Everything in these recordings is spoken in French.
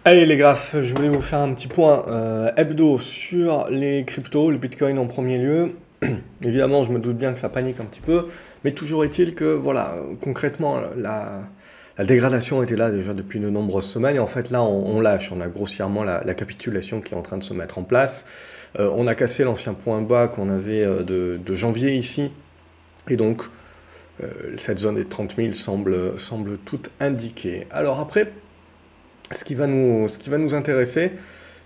Allez les graphes, je voulais vous faire un petit point hebdo sur les cryptos, le Bitcoin en premier lieu. Évidemment, je me doute bien que ça panique un petit peu, mais toujours est-il que, voilà, concrètement, la dégradation était là déjà depuis de nombreuses semaines, et en fait là, on lâche, on a grossièrement la capitulation qui est en train de se mettre en place. On a cassé l'ancien point bas qu'on avait de janvier ici, et donc cette zone des 30 000 semble toute indiquée. Alors après, ce qui va nous intéresser,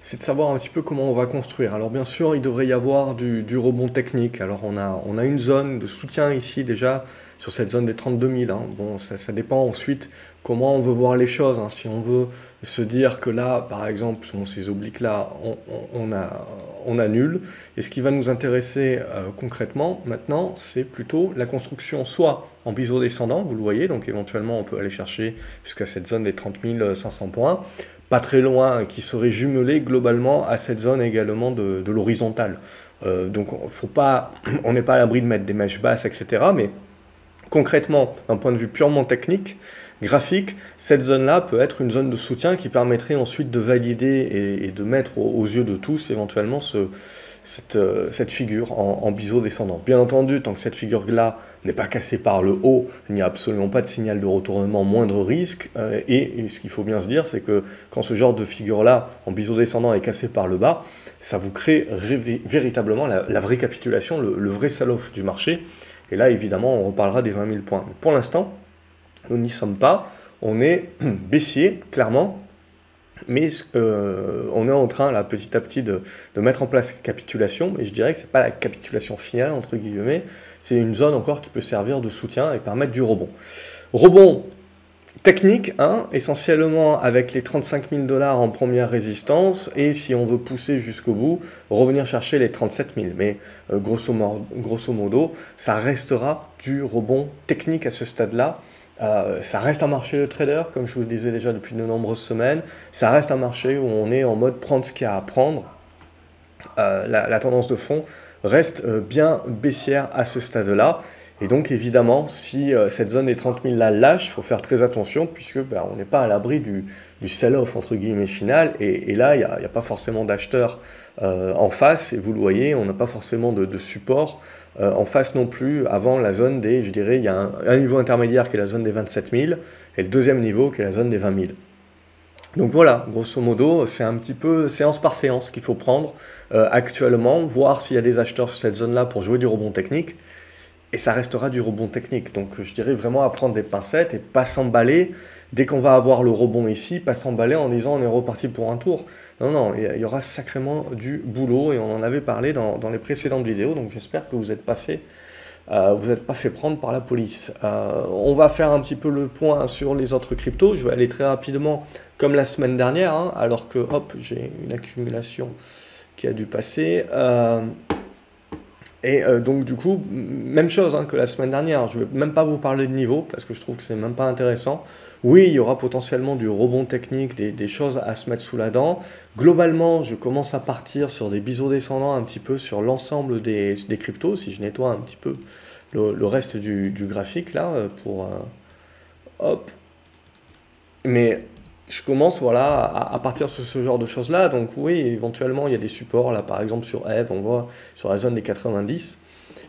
c'est de savoir un petit peu comment on va construire. Alors bien sûr, il devrait y avoir du rebond technique. Alors on a une zone de soutien ici déjà sur cette zone des 32 000. Hein. Bon, ça dépend ensuite comment on veut voir les choses. Hein. Si on veut se dire que là, par exemple, sur ces obliques-là, on annule. Et ce qui va nous intéresser concrètement maintenant, c'est plutôt la construction soit en biseau descendant, vous le voyez, donc éventuellement on peut aller chercher jusqu'à cette zone des 30 500 points, pas très loin, qui serait jumelé globalement à cette zone également de l'horizontale. Donc faut pas, on n'est pas à l'abri de mettre des mèches basses, etc. Mais concrètement, d'un point de vue purement technique, graphique, cette zone-là peut être une zone de soutien qui permettrait ensuite de valider et de mettre aux yeux de tous éventuellement cette figure en biseau descendant. Bien entendu, tant que cette figure-là n'est pas cassée par le haut, il n'y a absolument pas de signal de retournement, moindre risque. Et ce qu'il faut bien se dire, c'est que quand ce genre de figure-là, en biseau descendant, est cassé par le bas, ça vous crée véritablement la vraie capitulation, le vrai sell-off du marché. Et là, évidemment, on reparlera des 20 000 points. Mais pour l'instant, nous n'y sommes pas. On est baissier, clairement. Mais on est en train, là, petit à petit, de mettre en place une capitulation. Et je dirais que ce n'est pas la capitulation finale, entre guillemets. C'est une zone encore qui peut servir de soutien et permettre du rebond. Rebond technique, hein, essentiellement avec les 35 000 dollars en première résistance. Et si on veut pousser jusqu'au bout, revenir chercher les 37 000. Mais grosso modo, ça restera du rebond technique à ce stade-là. Ça reste un marché de traders, comme je vous le disais déjà depuis de nombreuses semaines. Ça reste un marché où on est en mode prendre ce qu'il y a à prendre. La tendance de fond reste bien baissière à ce stade-là. Et donc évidemment, si cette zone des 30 000 là lâche, il faut faire très attention puisque on n'est pas à l'abri du sell-off entre guillemets final. Et là, il n'y a pas forcément d'acheteurs en face. Et vous le voyez, on n'a pas forcément de support en face non plus avant la zone des, je dirais, il y a un niveau intermédiaire qui est la zone des 27 000 et le deuxième niveau qui est la zone des 20 000. Donc voilà, grosso modo, c'est un petit peu séance par séance qu'il faut prendre actuellement, voir s'il y a des acheteurs sur cette zone-là pour jouer du rebond technique. Et ça restera du rebond technique. Donc je dirais vraiment à prendre des pincettes et pas s'emballer. Dès qu'on va avoir le rebond ici, pas s'emballer en disant on est reparti pour un tour. Non, non, il y aura sacrément du boulot et on en avait parlé dans les précédentes vidéos. Donc j'espère que vous n'êtes pas fait prendre par la police. On va faire un petit peu le point sur les autres cryptos. Je vais aller très rapidement comme la semaine dernière, hein, alors que hop, j'ai une accumulation qui a dû passer. Donc du coup, même chose hein, que la semaine dernière, je ne vais même pas vous parler de niveau parce que je trouve que c'est même pas intéressant. Oui, il y aura potentiellement du rebond technique, des choses à se mettre sous la dent. Globalement, je commence à partir sur des biseaux descendants un petit peu sur l'ensemble des cryptos, si je nettoie un petit peu le reste du graphique là, hop. Mais je commence voilà, à partir sur ce genre de choses-là. Donc oui, éventuellement, il y a des supports. Là, par exemple, sur Eve, on voit sur la zone des 90.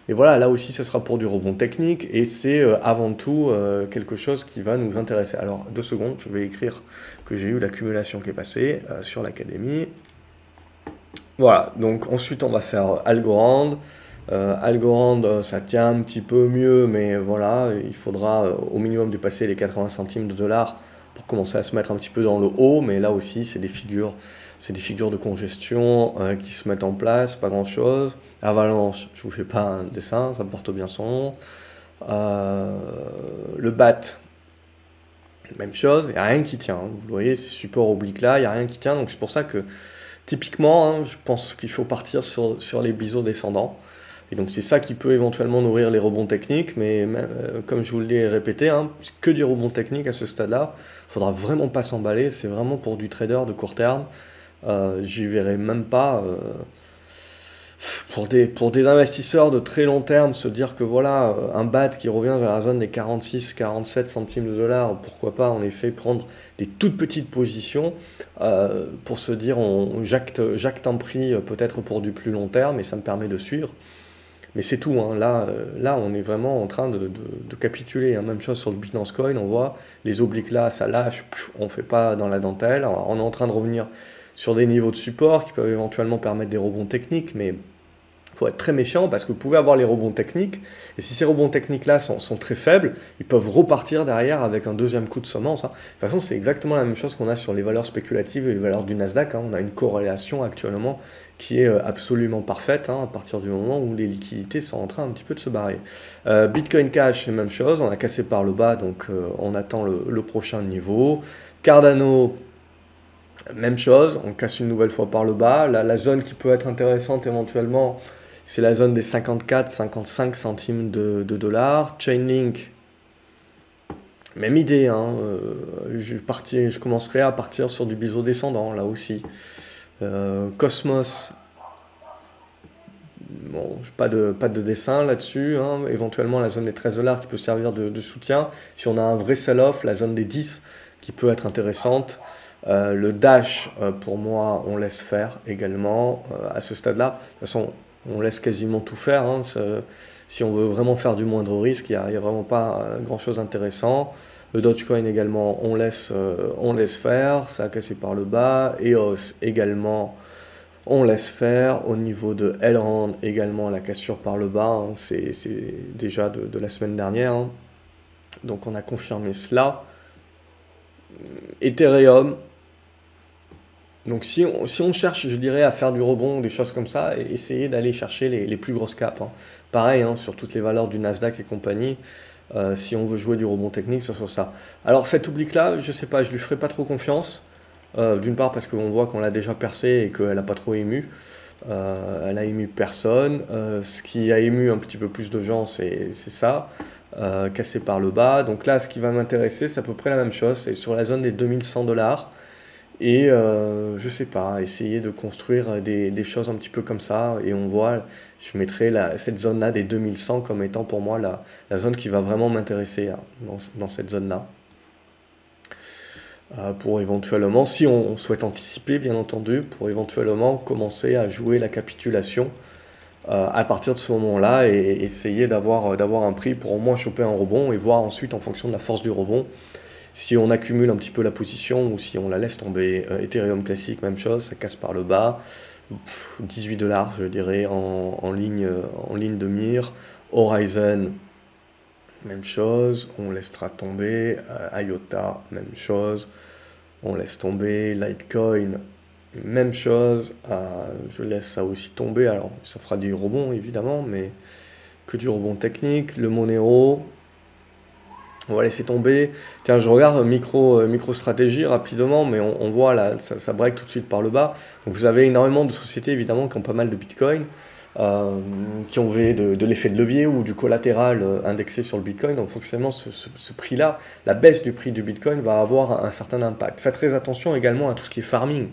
Mais voilà, là aussi, ce sera pour du rebond technique. Et c'est avant tout quelque chose qui va nous intéresser. Alors, 2 secondes, je vais écrire que j'ai eu l'accumulation qui est passée sur l'académie. Voilà, donc ensuite, on va faire Algorand. Algorand, ça tient un petit peu mieux, mais voilà, il faudra au minimum dépasser les 80 centimes de dollars pour commencer à se mettre un petit peu dans le haut, mais là aussi, c'est des figures de congestion qui se mettent en place, pas grand-chose. Avalanche, je vous fais pas un dessin, ça porte bien son nom. Le BAT, même chose, il n'y a rien qui tient. Hein. Vous voyez, ces supports obliques là, il n'y a rien qui tient, donc c'est pour ça que typiquement, hein, je pense qu'il faut partir sur les biseaux descendants. Et donc c'est ça qui peut éventuellement nourrir les rebonds techniques, mais comme je vous l'ai répété, hein, c'est que du rebond technique à ce stade-là. Il ne faudra vraiment pas s'emballer, c'est vraiment pour du trader de court terme. J'y verrai même pas Pour des investisseurs de très long terme, se dire que voilà, un BAT qui revient vers la zone des 46-47 centimes de dollars, pourquoi pas en effet prendre des toutes petites positions pour se dire j'acte un prix peut-être pour du plus long terme et ça me permet de suivre. Mais c'est tout, hein. Là, on est vraiment en train de capituler, hein. Même chose sur le Binance Coin, on voit les obliques là, ça lâche, on ne fait pas dans la dentelle. Alors, on est en train de revenir sur des niveaux de support qui peuvent éventuellement permettre des rebonds techniques, mais il faut être très méfiant parce que vous pouvez avoir les rebonds techniques, et si ces rebonds techniques-là sont très faibles, ils peuvent repartir derrière avec un deuxième coup de semence, hein. De toute façon, c'est exactement la même chose qu'on a sur les valeurs spéculatives et les valeurs du Nasdaq, hein. On a une corrélation actuellement qui est absolument parfaite, hein, à partir du moment où les liquidités sont en train un petit peu de se barrer. Bitcoin Cash, c'est la même chose, on a cassé par le bas, donc on attend le prochain niveau. Cardano, même chose, on casse une nouvelle fois par le bas. La zone qui peut être intéressante éventuellement, c'est la zone des 54-55 centimes de dollars. Chainlink, même idée, hein, je commencerai à partir sur du biseau descendant, là aussi. Cosmos, bon, pas de dessin là-dessus, hein. Éventuellement la zone des 13 dollars qui peut servir de soutien. Si on a un vrai sell-off, la zone des 10 qui peut être intéressante. Le Dash, pour moi, on laisse faire également à ce stade-là. De toute façon, on laisse quasiment tout faire, hein. Si on veut vraiment faire du moindre risque, il n'y a vraiment pas grand-chose d'intéressant. Le Dogecoin également, on laisse faire, ça a cassé par le bas. EOS également, on laisse faire. Au niveau de Elrond également, la cassure par le bas, hein. C'est déjà de la semaine dernière, hein. Donc on a confirmé cela. Ethereum. Donc si on cherche, je dirais, à faire du rebond, des choses comme ça, essayez d'aller chercher les plus grosses capes, hein. Pareil, hein, sur toutes les valeurs du Nasdaq et compagnie, si on veut jouer du rebond technique, ce soit ça. Alors cette oblique-là, je sais pas, je lui ferai pas trop confiance. D'une part parce qu'on voit qu'on l'a déjà percé et qu'elle n'a pas trop ému. Elle a ému personne. Ce qui a ému un petit peu plus de gens, c'est ça, cassé par le bas. Donc là, ce qui va m'intéresser, c'est à peu près la même chose, c'est sur la zone des 2100 dollars. Et je sais pas, essayer de construire des choses un petit peu comme ça. Et on voit, je mettrai cette zone-là des 2100 comme étant pour moi la zone qui va vraiment m'intéresser, hein, dans cette zone-là. Pour éventuellement, si on souhaite anticiper, bien entendu, pour éventuellement commencer à jouer la capitulation à partir de ce moment-là et essayer d'avoir un prix pour au moins choper un rebond et voir ensuite en fonction de la force du rebond si on accumule un petit peu la position ou si on la laisse tomber. Ethereum classique, même chose, ça casse par le bas. 18 dollars, je dirais, en ligne de mire. Horizon, même chose, on laissera tomber. IOTA, même chose, on laisse tomber. Litecoin, même chose, je laisse ça aussi tomber. Alors, ça fera du rebond, évidemment, mais que du rebond technique. Le Monero, on va laisser tomber. Tiens, je regarde MicroStrategy rapidement, mais on voit là, ça break tout de suite par le bas. Donc vous avez énormément de sociétés évidemment qui ont pas mal de Bitcoin, qui ont de l'effet de levier ou du collatéral indexé sur le Bitcoin. Donc forcément, ce prix-là, la baisse du prix du Bitcoin va avoir un certain impact. Faites très attention également à tout ce qui est farming.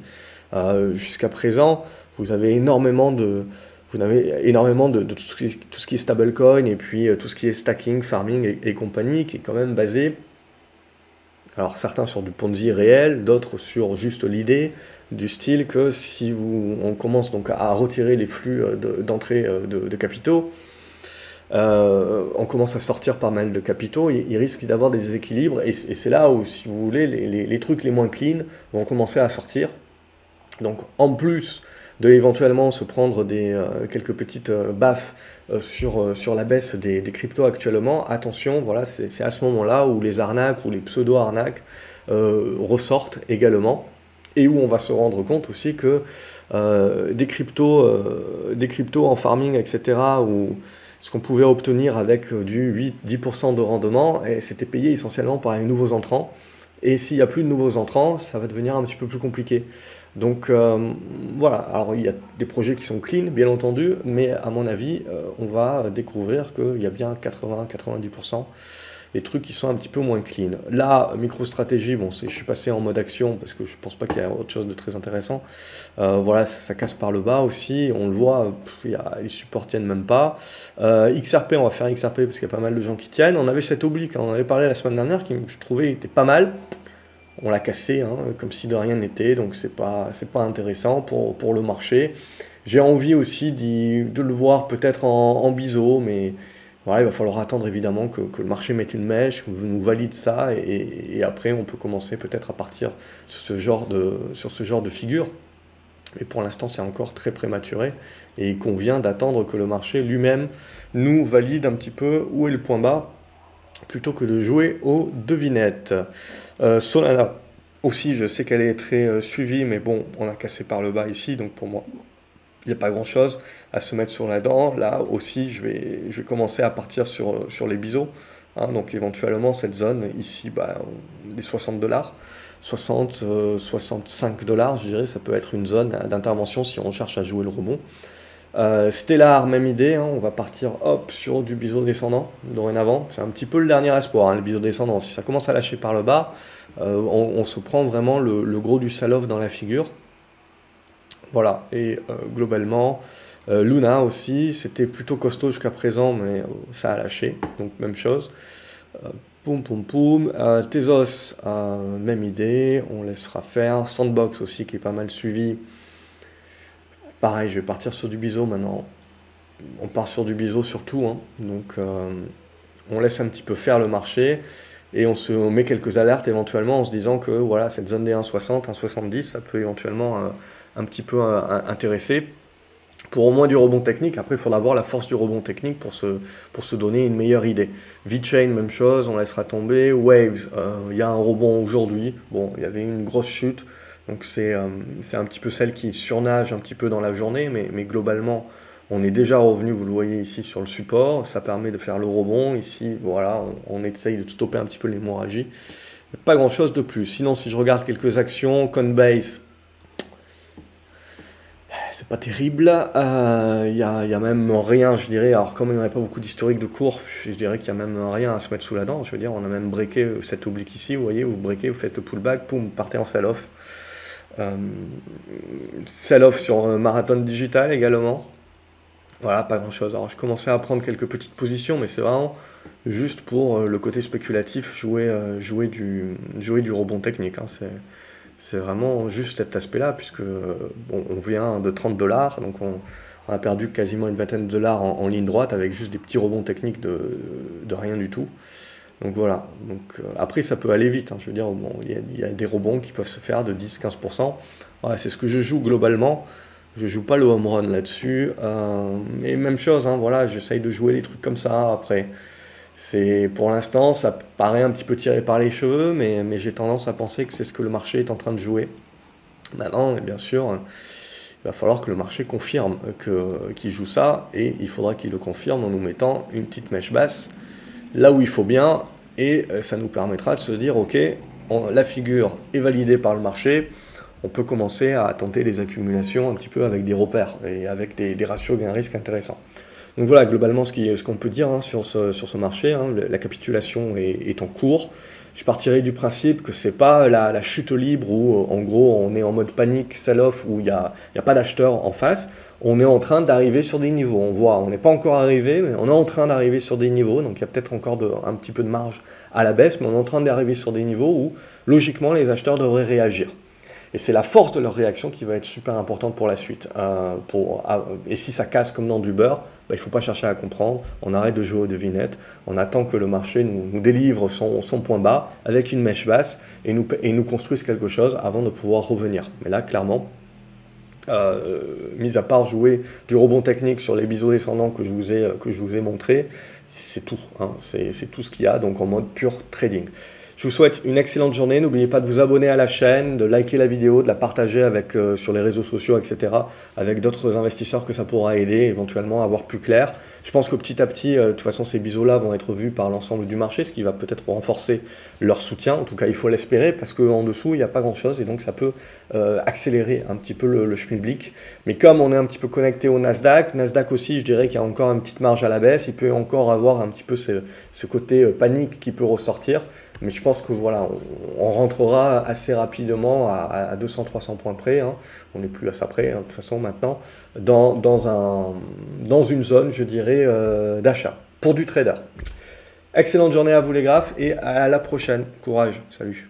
Jusqu'à présent, vous avez énormément de tout ce qui est stablecoin et puis tout ce qui est stacking, farming et compagnie qui est quand même basé, alors certains sur du Ponzi réel, d'autres sur juste l'idée du style que si on commence donc à retirer les flux d'entrée de capitaux, on commence à sortir pas mal de capitaux, il risque d'avoir des déséquilibres et c'est là où, si vous voulez, les trucs les moins clean vont commencer à sortir. Donc en plus de éventuellement se prendre quelques petites baffes sur la baisse des cryptos actuellement, attention, voilà, c'est à ce moment-là où les arnaques ou les pseudo-arnaques ressortent également, et où on va se rendre compte aussi que des cryptos en farming, etc., où ce qu'on pouvait obtenir avec du 8-10% de rendement, et c'était payé essentiellement par les nouveaux entrants. Et s'il n'y a plus de nouveaux entrants, ça va devenir un petit peu plus compliqué. Donc voilà, alors il y a des projets qui sont clean, bien entendu, mais à mon avis, on va découvrir qu'il y a bien 80-90% les trucs qui sont un petit peu moins clean. Là, MicroStrategy, bon, je suis passé en mode action parce que je pense pas qu'il y a autre chose de très intéressant. Voilà, ça casse par le bas aussi, on le voit, les supports tiennent même pas. XRP, on va faire XRP parce qu'il y a pas mal de gens qui tiennent. On avait cette oblique, hein, on avait parlé la semaine dernière, qui je trouvais était pas mal. On l'a cassé, hein, comme si de rien n'était, donc c'est pas intéressant pour le marché. J'ai envie aussi de le voir peut-être en biseau, mais voilà, il va falloir attendre évidemment que le marché mette une mèche, qu'on nous valide ça, et après on peut commencer peut-être à partir sur ce genre de figure. Mais pour l'instant, c'est encore très prématuré et il convient d'attendre que le marché lui-même nous valide un petit peu où est le point bas plutôt que de jouer aux devinettes. Solana aussi, je sais qu'elle est très suivie, mais bon, on a cassé par le bas ici, donc pour moi, il n'y a pas grand-chose à se mettre sur la dent. Là aussi, je vais commencer à partir sur les biseaux. Hein, donc éventuellement, cette zone ici, les 60 dollars. 60, 65 dollars, je dirais, ça peut être une zone d'intervention si on cherche à jouer le rebond. Stellar, même idée, hein, on va partir hop sur du biseau descendant dorénavant. C'est un petit peu le dernier espoir, hein, le biseau descendant. Si ça commence à lâcher par le bas, on se prend vraiment le gros du sell-off dans la figure. Voilà, et globalement, Luna aussi, c'était plutôt costaud jusqu'à présent, mais ça a lâché, donc même chose. Poum poum poum. Tezos, même idée, on laissera faire. Sandbox aussi qui est pas mal suivi. Pareil, je vais partir sur du biseau maintenant. On part sur du biseau surtout, hein. Donc on laisse un petit peu faire le marché et on met quelques alertes éventuellement en se disant que voilà, cette zone des 1,60, 1,70, ça peut éventuellement un petit peu intéresser. Pour au moins du rebond technique, après il faudra voir la force du rebond technique pour se donner une meilleure idée. VeChain, même chose, on laissera tomber. Waves, il y a un rebond aujourd'hui, bon, il y avait une grosse chute, donc c'est un petit peu celle qui surnage un petit peu dans la journée, mais globalement, on est déjà revenu, vous le voyez ici sur le support, ça permet de faire le rebond, ici, voilà, on essaye de stopper un petit peu l'hémorragie. Pas grand chose de plus, sinon si je regarde quelques actions, Coinbase, c'est pas terrible, y a même rien, je dirais, alors comme il n'y avait pas beaucoup d'historique de cours, je dirais qu'il n'y a même rien à se mettre sous la dent, je veux dire, on a même breaké cette oblique ici, vous voyez, vous breakez, vous faites le pullback, poum, partez en sell-off. Sell-off sur Marathon Digital également, voilà, pas grand chose, alors je commençais à prendre quelques petites positions, mais c'est vraiment juste pour le côté spéculatif, jouer du rebond technique, hein, c'est vraiment juste cet aspect-là, puisque bon, on vient de 30 dollars, donc on a perdu quasiment une vingtaine de dollars en ligne droite avec juste des petits rebonds techniques de rien du tout. Donc voilà, donc, après ça peut aller vite, hein, je veux dire, bon, il y a des rebonds qui peuvent se faire de 10-15%. Voilà, c'est ce que je joue globalement, je joue pas le home run là-dessus, mais même chose, hein, voilà, j'essaye de jouer les trucs comme ça, après. Pour l'instant, ça paraît un petit peu tiré par les cheveux, mais j'ai tendance à penser que c'est ce que le marché est en train de jouer. Maintenant, bien sûr, il va falloir que le marché confirme qu'il joue ça, et il faudra qu'il le confirme en nous mettant une petite mèche basse là où il faut bien, et ça nous permettra de se dire, ok, la figure est validée par le marché, on peut commencer à tenter les accumulations un petit peu avec des repères, et avec des ratios gain-risque intéressants. Donc voilà, globalement, ce qu'on peut dire, hein, sur ce marché, hein, la capitulation est en cours. Je partirai du principe que c'est pas la chute libre où, en gros, on est en mode panique, sell-off, où il y a pas d'acheteur en face. On est en train d'arriver sur des niveaux. On n'est pas encore arrivé, mais on est en train d'arriver sur des niveaux. Donc il y a peut-être encore un petit peu de marge à la baisse, mais on est en train d'arriver sur des niveaux où, logiquement, les acheteurs devraient réagir. Et c'est la force de leur réaction qui va être super importante pour la suite. Et si ça casse comme dans du beurre, il ne faut pas chercher à comprendre, on arrête de jouer aux devinettes, on attend que le marché nous délivre son point bas avec une mèche basse et nous construise quelque chose avant de pouvoir revenir. Mais là, clairement, mis à part jouer du rebond technique sur les biseaux descendants que je vous ai montré, c'est tout, hein, c'est tout ce qu'il y a, donc en mode pur trading. Je vous souhaite une excellente journée. N'oubliez pas de vous abonner à la chaîne, de liker la vidéo, de la partager avec, sur les réseaux sociaux, etc. avec d'autres investisseurs que ça pourra aider éventuellement à voir plus clair. Je pense que petit à petit, de toute façon, ces biseaux-là vont être vus par l'ensemble du marché, ce qui va peut-être renforcer leur soutien. En tout cas, il faut l'espérer parce qu'en dessous, il n'y a pas grand-chose et donc ça peut accélérer un petit peu le schmilblick. Mais comme on est un petit peu connecté au Nasdaq, Nasdaq aussi, je dirais qu'il y a encore une petite marge à la baisse. Il peut encore avoir un petit peu ce côté panique qui peut ressortir. Mais je pense que voilà, on rentrera assez rapidement à 200-300 points près, hein. On n'est plus à ça près, hein, de toute façon maintenant, dans une zone, je dirais, d'achat pour du trader. Excellente journée à vous les graphes et à la prochaine. Courage, salut.